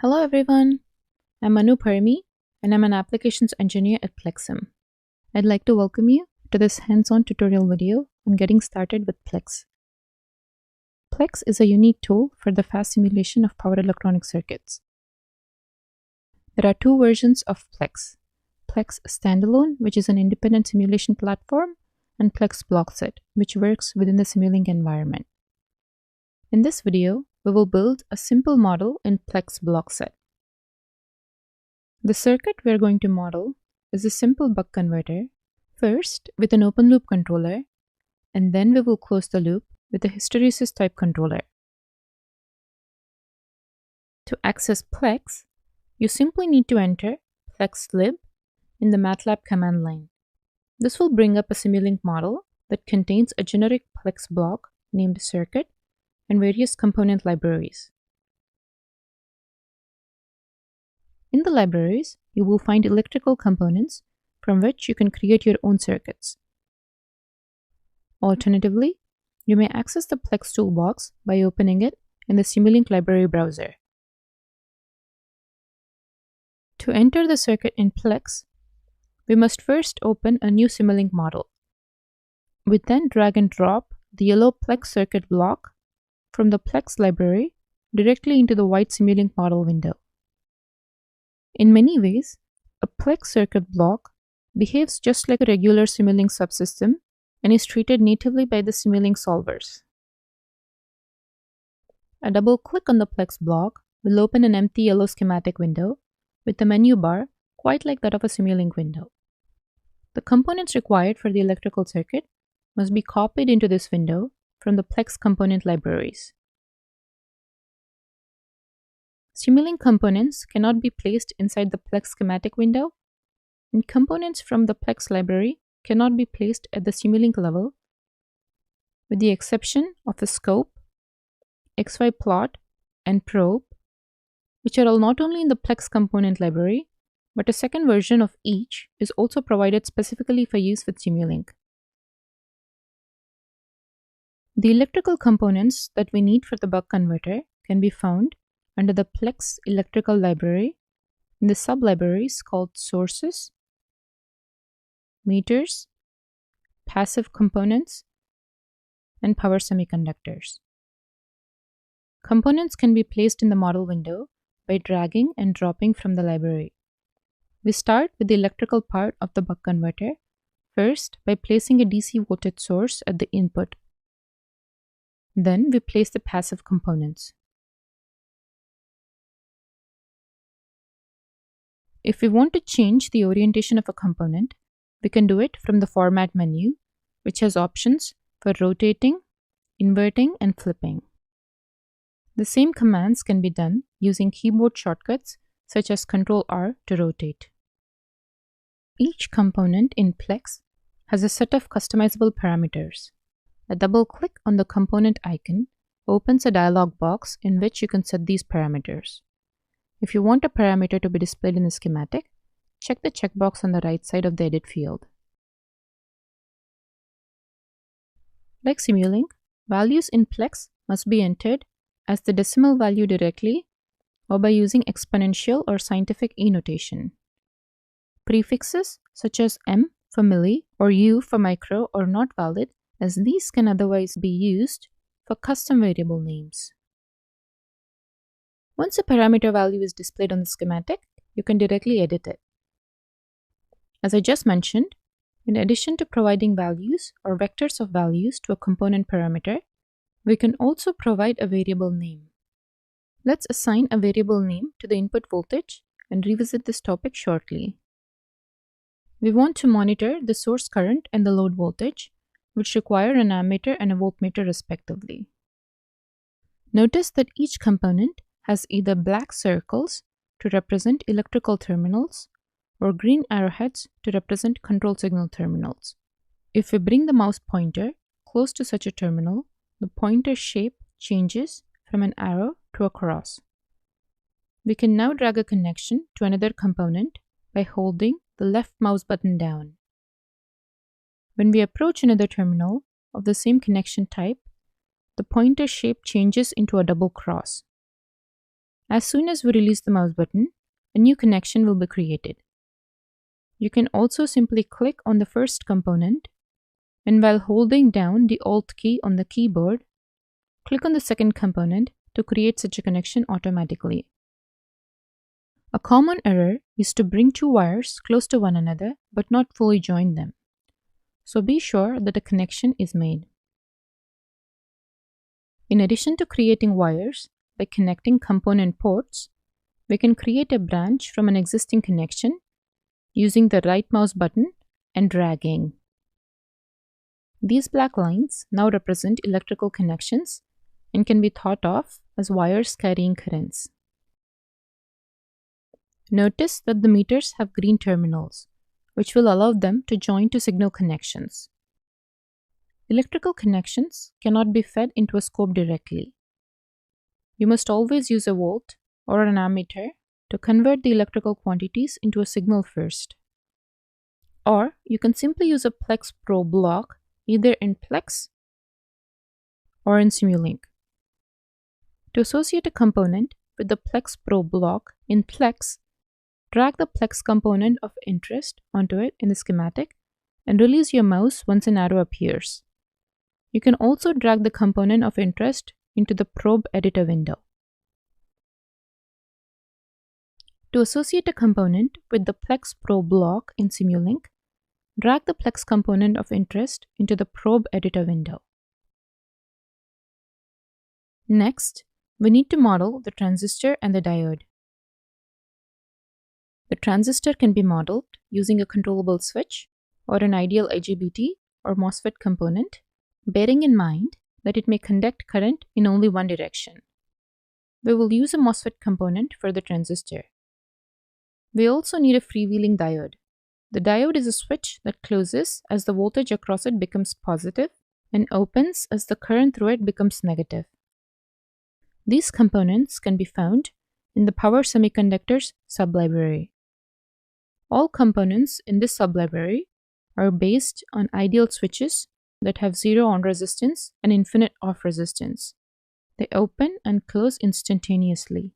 Hello everyone, I'm Manu Parimi and I'm an applications engineer at PLECSM. I'd like to welcome you to this hands-on tutorial video on getting started with PLECS. PLECS is a unique tool for the fast simulation of power electronic circuits. There are two versions of PLECS: PLECS Standalone, which is an independent simulation platform, and PLECS Blockset, which works within the Simulink environment. In this video, we will build a simple model in PLECS Blockset. The circuit we are going to model is a simple buck converter, first with an open loop controller, and then we will close the loop with a hysteresis type controller. To access PLECS, you simply need to enter PLECS_lib in the MATLAB command line. This will bring up a Simulink model that contains a generic PLECS block named circuit and various component libraries. In the libraries, you will find electrical components from which you can create your own circuits. Alternatively, you may access the PLECS toolbox by opening it in the Simulink library browser. To enter the circuit in PLECS, we must first open a new Simulink model. We then drag and drop the yellow PLECS circuit block from the PLECS library directly into the white Simulink model window. In many ways, a PLECS circuit block behaves just like a regular Simulink subsystem and is treated natively by the Simulink solvers. A double click on the PLECS block will open an empty yellow schematic window with a menu bar quite like that of a Simulink window. The components required for the electrical circuit must be copied into this window from the PLECS component libraries. Simulink components cannot be placed inside the PLECS schematic window, and components from the PLECS library cannot be placed at the Simulink level, with the exception of the scope, XY plot, and probe, which are all not only in the PLECS component library, but a second version of each is also provided specifically for use with Simulink. The electrical components that we need for the buck converter can be found under the PLECS electrical library in the sub-libraries called sources, meters, passive components, and power semiconductors. Components can be placed in the model window by dragging and dropping from the library. We start with the electrical part of the buck converter, first by placing a DC voltage source at the input. Then we place the passive components. If we want to change the orientation of a component, we can do it from the Format menu, which has options for rotating, inverting, and flipping. The same commands can be done using keyboard shortcuts such as Ctrl+R to rotate. Each component in PLECS has a set of customizable parameters. A double click on the component icon opens a dialog box in which you can set these parameters. If you want a parameter to be displayed in the schematic, check the checkbox on the right side of the edit field. Like Simulink, values in PLECS must be entered as the decimal value directly or by using exponential or scientific E notation. Prefixes such as M for milli or U for micro are not valid, as these can otherwise be used for custom variable names. Once a parameter value is displayed on the schematic, you can directly edit it. As I just mentioned, in addition to providing values or vectors of values to a component parameter, we can also provide a variable name. Let's assign a variable name to the input voltage and revisit this topic shortly. We want to monitor the source current and the load voltage, which require an ammeter and a voltmeter respectively. Notice that each component has either black circles to represent electrical terminals or green arrowheads to represent control signal terminals. If we bring the mouse pointer close to such a terminal, the pointer shape changes from an arrow to a cross. We can now drag a connection to another component by holding the left mouse button down. When we approach another terminal of the same connection type, the pointer shape changes into a double cross. As soon as we release the mouse button, a new connection will be created. You can also simply click on the first component, and while holding down the Alt key on the keyboard, click on the second component to create such a connection automatically. A common error is to bring two wires close to one another but not fully join them. So be sure that a connection is made. In addition to creating wires by connecting component ports, we can create a branch from an existing connection using the right mouse button and dragging. These black lines now represent electrical connections and can be thought of as wires carrying currents. Notice that the meters have green terminals, which will allow them to join to signal connections. Electrical connections cannot be fed into a scope directly. You must always use a volt or an ammeter to convert the electrical quantities into a signal first. Or you can simply use a PLECS Pro block either in PLECS or in Simulink. To associate a component with the PLECS Pro block in PLECS, drag the PLECS component of interest onto it in the schematic and release your mouse once an arrow appears. You can also drag the component of interest into the probe editor window. To associate a component with the PLECS Pro block in Simulink, drag the PLECS component of interest into the probe editor window. Next, we need to model the transistor and the diode. The transistor can be modeled using a controllable switch or an ideal IGBT or MOSFET component, bearing in mind that it may conduct current in only one direction. We will use a MOSFET component for the transistor. We also need a freewheeling diode. The diode is a switch that closes as the voltage across it becomes positive and opens as the current through it becomes negative. These components can be found in the Power Semiconductors sublibrary. All components in this sublibrary are based on ideal switches that have zero on resistance and infinite off resistance. They open and close instantaneously.